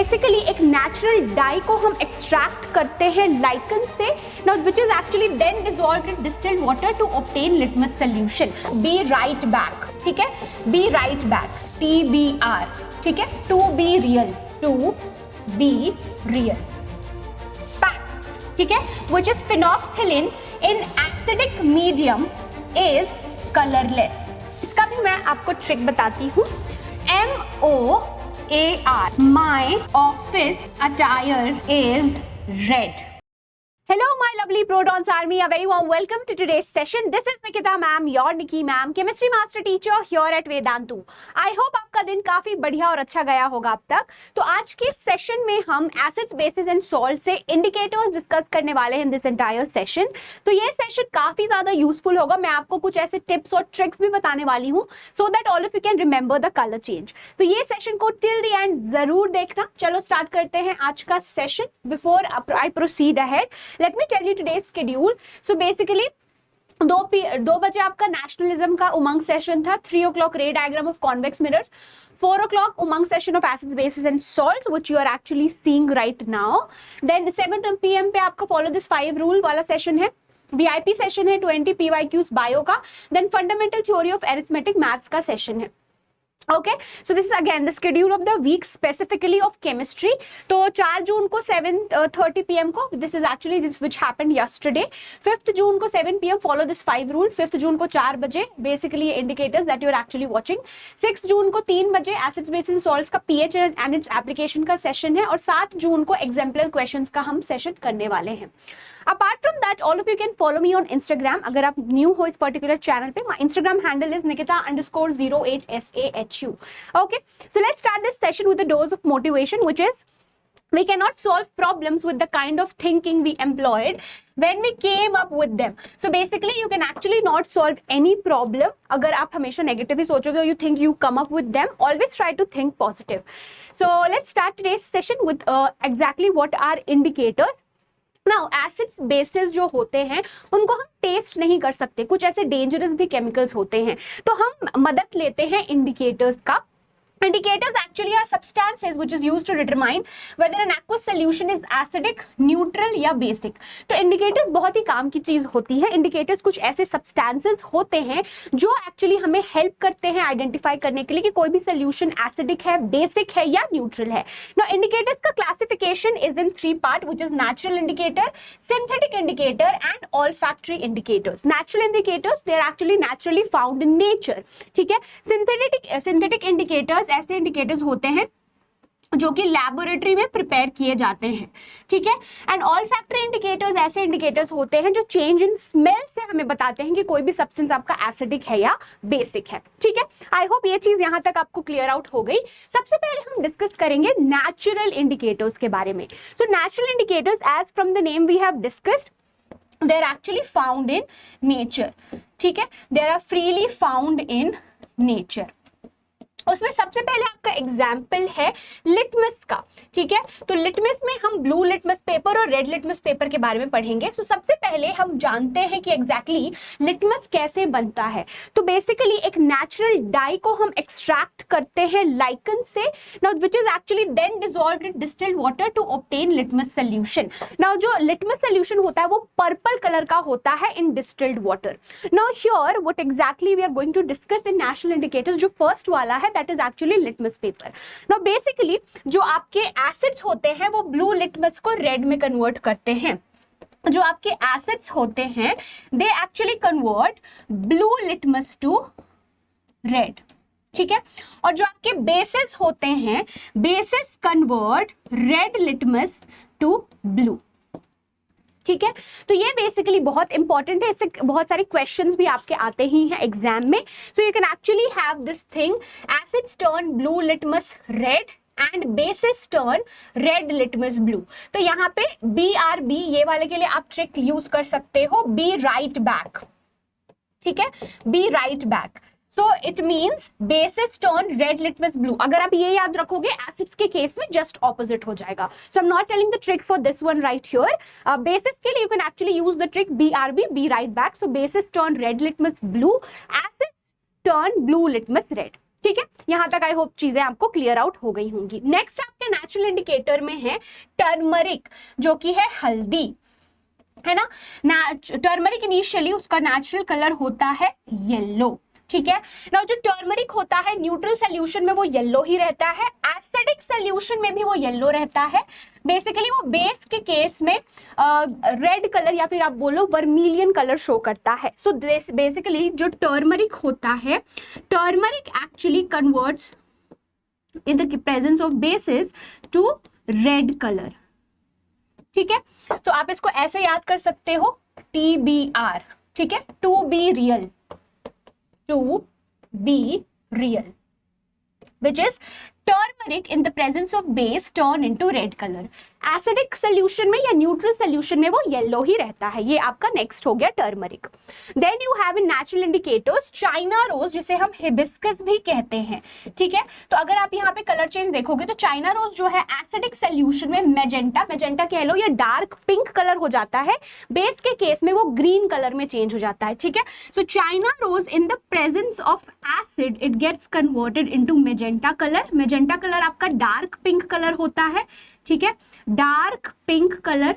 Basically एक natural die को हम एक्सट्रैक्ट करते हैं लाइकन से, now which is actually then dissolved in distilled water to obtain litmus solution. Be right back, ठीक है, बी राइट बैक, TBR, ठीक है, to be real, to be real, ठीक है, which is phenolphthalein in acidic medium is colorless। इसका भी मैं आपको ट्रिक बताती हूँ। MOAR, my office attire is red। Hello my lovely Protons Army, a very warm welcome to today's session. This is Nikita ma'am, your Nikki ma'am, chemistry master teacher here at Vedantu। I hope आपका दिन काफी बढ़िया और अच्छा गया होगा अब तक। तो आज के सेशन में हम एसिड्स, बेसिस एंड सॉल्ट से इंडिकेटर्स डिस्कस करने वाले हैं दिस एंटायर सेशन। तो ये सेशन काफी ज्यादा यूजफुल होगा। मैं आपको कुछ ऐसे टिप्स और ट्रिक्स भी बताने वाली हूँ so that all of you can remember the colour change. तो ये सेशन को टिल द एंड जरूर देखना। चलो स्टार्ट करते हैं आज का session. Before I proceed ahead, let me tell you today's schedule। So basically 2 बजे आपका नेशनलिज्म का उमंग सेशन था, 3 o'clock ray diagram of convex mirrors, 4 o'clock Umang session of acids, bases and salts which you are actually seeing right now. Then 7 PM पे आपका follow this 5 rule वाला session है। VIP session है 20 PYQs bio का। Then fundamental theory of arithmetic maths का session है। Okay, so this is again the schedule of the week specifically of chemistry। तो 4 जून को 7:30 PM को this is actually this which happened yesterday। 5th जून को 7 PM follow this 5 rule। 5th जून को 4 बजे basically indicators that you are actually watching। 6th जून को 3 बजे acids, bases, salts का pH and its application का सेशन है। और 7 जून को exemplar questions का हम सेशन करने वाले हैं। Apart from that, all of you can follow me on Instagram। अगर आप न्यू हो इस पर्टिकुलर चैनल पे, my Instagram handle is Nikita_08SAHU। Okay, so let's start this session with a dose of motivation, which is we cannot solve problems with the kind of thinking we employed when we came up with them। So basically you can actually not solve any problem अगर आप हमेशा negative ही सोचोगे, you think you come up with them, always try to think positive। So let's start today's session with exactly what are indicators। Now acids, basis जो होते हैं उनको हम test नहीं कर सकते, कुछ ऐसे डेंजरस भी केमिकल्स होते हैं, तो हम मदद लेते हैं इंडिकेटर्स का। Indicators actually are substances which is used to determine whether an aqueous solution is acidic, neutral या basic। तो indicators बहुत ही काम की चीज होती है। Indicators कुछ ऐसे substances होते हैं जो actually हमें help करते हैं identify करने के लिए कि कोई भी solution acidic है, basic है या neutral है। Now indicators का classification is in 3 parts, which is natural indicator, synthetic indicator and olfactory indicators। Natural indicators they are actually naturally found in nature, ठीक है। Synthetic indicators ऐसे इंडिकेटर्स होते हैं जो कि लैबोरेटरी में प्रिपेयर किए जाते हैं, ठीक है। एंड ऑल्फैक्टरी इंडिकेटर्स ऐसे इंडिकेटर्स होते हैं जो चेंज इन स्मेल से हमें बताते हैं कि कोई भी सब्सटेंस आपका एसिडिक है या बेसिक है, ठीक है। आई होप ये चीज यहां तक आपको क्लियर आउट हो गई। सबसे पहले हम डिस्कस करेंगे नेचुरल इंडिकेटर्स के बारे में। तो natural indicators as from the name we have discussed, they are actually found in nature, ठीक है, they are freely found in nature. उसमें सबसे पहले आपका एग्जाम्पल है लिटमस का, ठीक है। तो लिटमस में हम ब्लू लिटमस पेपर और रेड लिटमस पेपर के बारे में पढ़ेंगे। तो सबसे पहले हम जानते हैं कि एग्जैक्टली लिटमस कैसे बनता है। तो बेसिकली एक नेचुरल डाई को हम एक्सट्रैक्ट करते हैं लाइकन से, now which is actually then dissolved in distilled water to obtain litmus solution. Now जो लिटमस सॉल्यूशन होता है वो पर्पल कलर का होता है in distilled water. Now here what exactly we are going to discuss in natural indicators, जो first वाला है that is actually litmus paper। Now basically जो आपके एसिड्स होते हैं वो ब्लू लिटमस को रेड में कन्वर्ट करते हैं। जो आपके एसिड्स होते हैं they actually convert blue litmus to red, ठीक है। और जो आपके बेसिस होते हैं, bases convert red litmus to blue, ठीक है। तो ये बेसिकली बहुत इंपॉर्टेंट है, इससे बहुत सारे क्वेश्चंस भी आपके आते ही हैं एग्जाम में। So you can actually have this thing, acids turn blue litmus red and bases turn red litmus blue. तो यहाँ पे BRB ये वाले के लिए आप ट्रिक यूज कर सकते हो, बी राइट बैक, ठीक है, be right back. So it means bases turn red litmus blue। अगर आप ये याद रखोगे एसिड्स के केस में जस्ट ऑपोजिट हो जाएगा। So I'm not telling the trick for this one right here। Bases के लिए you can actually use the trick BRB, be right back। So bases turn red litmus blue, acids turn blue litmus red। ठीक है, यहां तक I hope चीजें आपको clear out हो गई होंगी। नेक्स्ट आपके नेचुरल इंडिकेटर में है टर्मरिक, जो कि है हल्दी, है ना। टर्मरिक इनिशियली उसका नेचुरल कलर होता है येलो, ठीक है ना। जो टर्मरिक होता है न्यूट्रल सोल्यूशन में वो येलो ही रहता है, एसिडिक सोल्यूशन में भी वो येलो रहता है। बेसिकली वो बेस के केस में रेड कलर या फिर आप बोलो वर्मिलियन कलर शो करता है। सो बेसिकली जो टर्मरिक होता है, turmeric actually converts in the presence of bases to red colour, ठीक है। तो आप इसको ऐसे याद कर सकते हो, TBR, ठीक है, to be real, to be real, which is turmeric in the presence of base turn into red color. Acidic solution में या न्यूट्रल सोल्यूशन में वो येलो ही रहता है। ये आपका नेक्स्ट हो गया turmeric. Then you have in natural indicators china rose, जिसे हम हिबिस्कस भी कहते हैं, ठीक है। तो अगर आप यहाँ पे कलर चेंज देखोगे तो चाइना रोज जो है एसिडिक सोल्यूशन में मैजेंटा कह लो या डार्क पिंक कलर हो जाता है, बेस के केस में वो ग्रीन कलर में चेंज हो जाता है, ठीक है। So china rose in the presence of acid it gets converted into magenta colour. Magenta colour आपका डार्क पिंक कलर होता है, ठीक है, dark pink colour,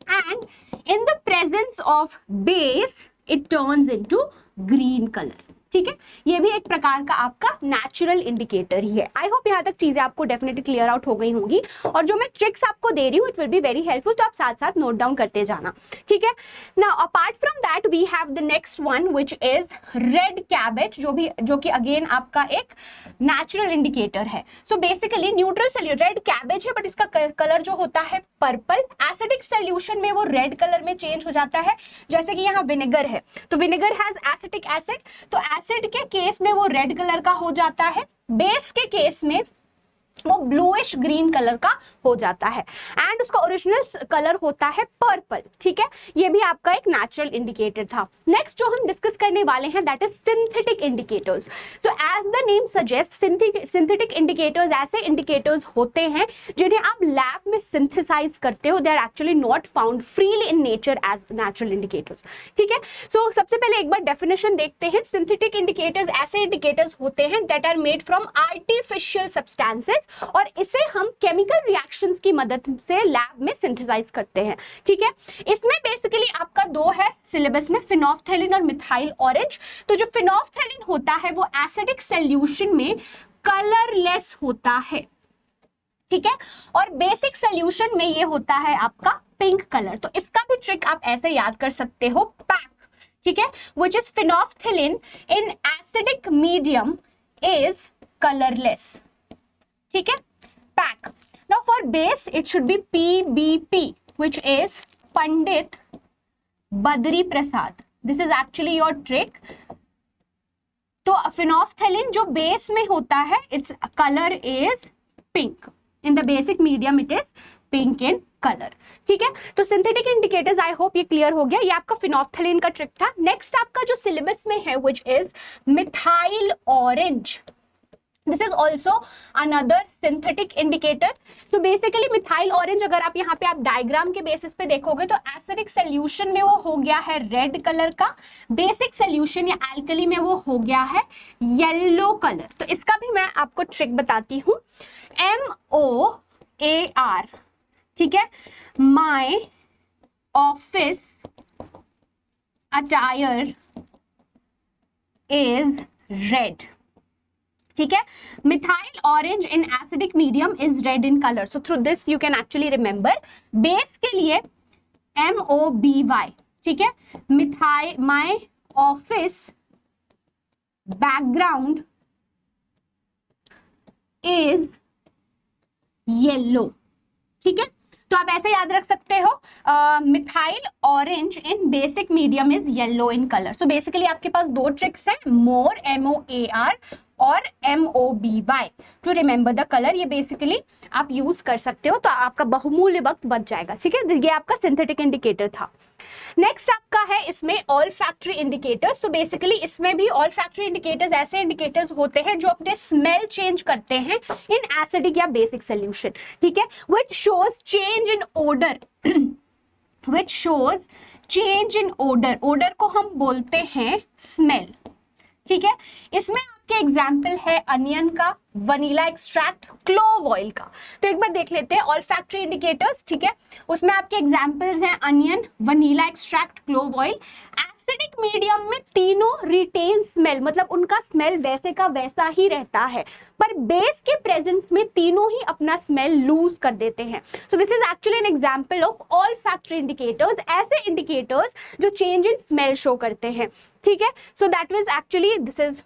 and in the presence of base it turns into green colour, ठीक है। ये भी एक प्रकार का आपका नेचुरल इंडिकेटर ही है। आई होप यहाँ तक चीजें आपको डेफिनेटली क्लियर आउट हो गई होंगी, और जो मैं ट्रिक्स आपको दे रही हूँ it will be very helpful, तो आप साथ साथ नोट डाउन करते जाना, ठीक है। Now apart from that we have the next one which is red cabbage, जो कि अगेन आपका एक नेचुरल इंडिकेटर है। So basically neutral solution red cabbage है, बट इसका कलर जो होता है पर्पल, एसिडिक सोल्यूशन में वो रेड कलर में चेंज हो जाता है। जैसे कि यहाँ विनेगर है, तो विनेगर हैज एसिटिक एसिड, तो एसिड के केस में वो रेड कलर का हो जाता है, बेस के केस में वो ब्लूइश ग्रीन कलर का हो जाता है, एंड उसका ओरिजिनल कलर होता है पर्पल, ठीक है। ये भी आपका एक नेचुरल इंडिकेटर था। नेक्स्ट जो हम डिस्कस करने वाले हैं that is synthetic indicators. So as the name suggest, synthetic indicators ऐसे इंडिकेटर्स होते हैं जिन्हें आप लैब में सिंथेसाइज करते हो, they are actually not found freely in nature as natural indicators, ठीक है। सो सबसे पहले एक बार डेफिनेशन देखते हैं। सिंथेटिक इंडिकेटर्स ऐसे इंडिकेटर्स होते हैं that are made from artificial substances, और इसे हम केमिकल रिएक्शंस की मदद से लैब में सिंथेसाइज करते हैं, ठीक है। इसमें बेसिकली आपका दो है सिलेबस में, फिनोल्फ्थेलिन और मिथाइल ऑरेंज। तो जो फिनोल्फ्थेलिन होता है वो एसिडिक सॉल्यूशन में कलरलेस होता है, ठीक है, और बेसिक सॉल्यूशन में ये होता है आपका पिंक कलर। तो इसका भी ट्रिक आप ऐसे याद कर सकते हो, पैक, ठीक है, which is phenolphthalein in acidic medium is colourless, ठीक है, pack. Now for base it should be PBP, which is Pandit Badri Prasad. This is actually your trick. तो फिनोल्फ्थेलिन जो बेस में होता है its colour is pink, in the basic medium it is pink in colour, ठीक है। तो सिंथेटिक इंडिकेटर्स आई होप ये clear हो गया, ये आपका फिनोल्फ्थेलिन का ट्रिक था। नेक्स्ट आपका जो सिलेबस में है which is methyl orange. This is also another synthetic indicator. तो बेसिकली मिथाइल ऑरेंज अगर आप यहाँ पे आप डायग्राम के बेसिस पे देखोगे तो एसिडिक सोल्यूशन में वो हो गया है रेड कलर का, बेसिक सोल्यूशन या एल्कली में वो हो गया है येलो कलर। तो इसका भी मैं आपको ट्रिक बताती हूँ। MOAR, ठीक है, my office attire is red, ठीक है। Methyl orange in acidic medium is red in colour. So through this you can actually remember. Base के लिए MOBY, ठीक है, methyl my office background is yellow, ठीक है। तो आप ऐसे याद रख सकते हो, methyl orange in basic medium is yellow in colour. So basically आपके पास दो ट्रिक्स हैं, मोर MOAR और MOBY to remember the colour. ये बेसिकली आप यूज कर सकते हो, तो आपका बहुमूल्य वक्त बच जाएगा, ठीक है। ये आपका सिंथेटिक इंडिकेटर था। नेक्स्ट आपका है इसमें ऑल फैक्ट्री इंडिकेटर्स। तो बेसिकली इसमें भी ऑल फैक्ट्री इंडिकेटर्स ऐसे इंडिकेटर्स होते हैं जो अपने स्मेल चेंज करते हैं इन एसिडिक या बेसिक सोल्यूशन, ठीक है, which shows change in odour, which shows change in odour. Odour को हम बोलते हैं स्मेल, ठीक है। इसमें आपके एग्जाम्पल है अनियन का, वनीला एक्सट्रैक्ट, क्लोव ऑयल का। तो एक बार देख लेते हैं ऑल फैक्ट्री इंडिकेटर्स, ठीक है। उसमें आपके एग्जाम्पल्स हैं onion, vanilla extract, clove oil. Acidic medium में तीनों रिटेन स्मेल, मतलब उनका स्मेल वैसे का वैसा ही रहता है, पर बेस के प्रेजेंस में तीनों ही अपना स्मेल लूज कर देते हैं। So this is actually an example of all factory indicators, ऐसे इंडिकेटर्स जो चेंज इन स्मेल शो करते हैं, ठीक है। So that was actually this is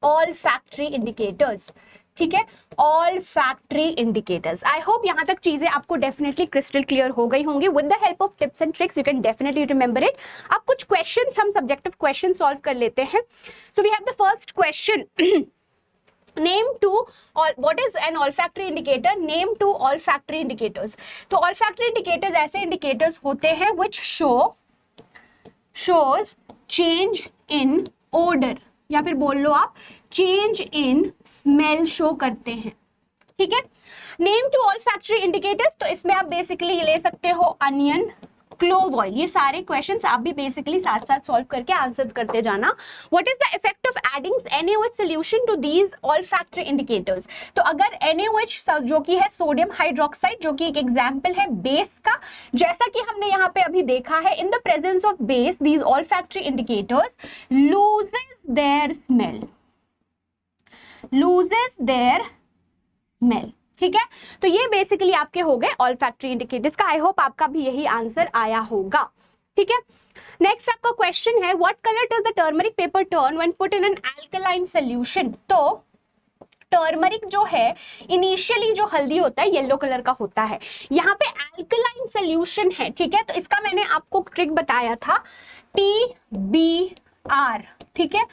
all factory indicators, ठीक है, all factory indicators. I hope यहां तक चीजें आपको डेफिनेटली क्रिस्टल क्लियर हो गई होंगी। With the help of tips and tricks you can definitely remember it. अब कुछ क्वेश्चंस हम सब्जेक्टिव क्वेश्चन सॉल्व कर लेते हैं। So we have the first question, name two all what is an olfactory indicator, name two olfactory indicators। तो olfactory indicators ऐसे indicators होते हैं which shows change in odor, या फिर बोल लो आप change in smell शो करते हैं, ठीक है। नेम टू olfactory indicators, तो इसमें आप बेसिकली ले सकते हो अनियन, क्लोव ऑयल। ये सारे क्वेश्चंस आप भी बेसिकली साथ साथ सॉल्व करके आंसर करते जाना। What is the effect of adding NaOH solution to these olfactory indicators. तो अगर NaOH जो कि है सोडियम हाइड्रोक्साइड, जो कि एक एग्जांपल है बेस का, जैसा कि हमने यहाँ पे अभी देखा है, in the presence of base these olfactory indicators loses their smell, loses their smell, ठीक है। तो ये बेसिकली आपके हो गए ऑल फैक्ट्री इंडिकेटर्स का। आई होप आपका भी यही आंसर आया होगा, ठीक है। नेक्स्ट आपका क्वेश्चन है what colour does the turmeric paper turn when put in an alkaline solution. तो टर्मरिक जो है इनिशियली जो हल्दी होता है येलो कलर का होता है, यहाँ पे अल्कलाइन सॉल्यूशन है, ठीक है। तो इसका मैंने आपको ट्रिक बताया था TBR, ठीक है,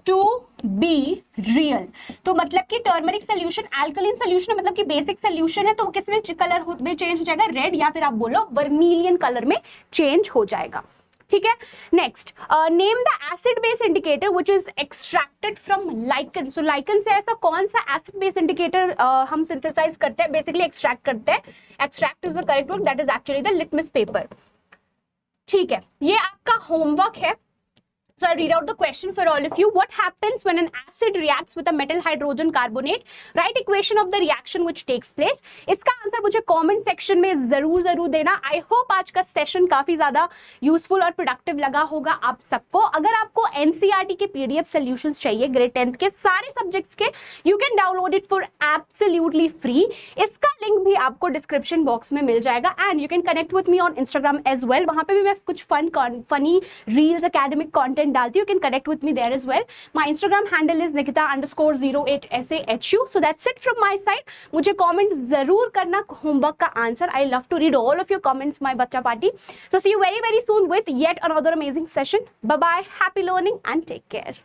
टू बी रियल। तो मतलब कि टर्मरिक सोल्यूशन अल्कलाइन सोल्यूशन मतलब कि बेसिक सोल्यूशन है, तो वो किस में कलर में चेंज हो जाएगा, रेड, या फिर आप बोलो वर्मिलियन कलर में चेंज हो जाएगा, ठीक है। Next, name the acid base indicator which is extracted from lichen. So lichen से ऐसा कौन सा एसिड बेस इंडिकेटर हम सिंथेसाइज करते हैं, बेसिकली एक्सट्रैक्ट करते हैं। Extract is the correct word, that is actually the litmus paper, ठीक है। ये आपका होमवर्क है। So I'll read out the question for all of you. What happens when an acid reacts with a metal hydrogen carbonate? Write equation of the reaction which takes place. इसका answer मुझे comment section में जरूर देना। I hope आज का session काफी ज्यादा useful और प्रोडक्टिव लगा होगा आप सबको। अगर आपको एनसीईआरटी के पीडीएफ सॉल्यूशंस चाहिए ग्रेड 10th के सारे सब्जेक्ट्स के, you can download it for absolutely free. इसका लिंक भी आपको डिस्क्रिप्शन बॉक्स में मिल जाएगा and you can connect with me on Instagram as well. वहां पे भी मैं कुछ फनी रील्स, एकेडमिक कंटेंट डालती हूँ। You can connect with me there as well. My Instagram handle is nikita_08SAHU. So that's it from my side. मुझे comment जरूर करना होमवर्क का answer. I love to read all of your comments, my बच्चा party. So see you very soon with yet another amazing session. Bye bye. Happy learning and take care.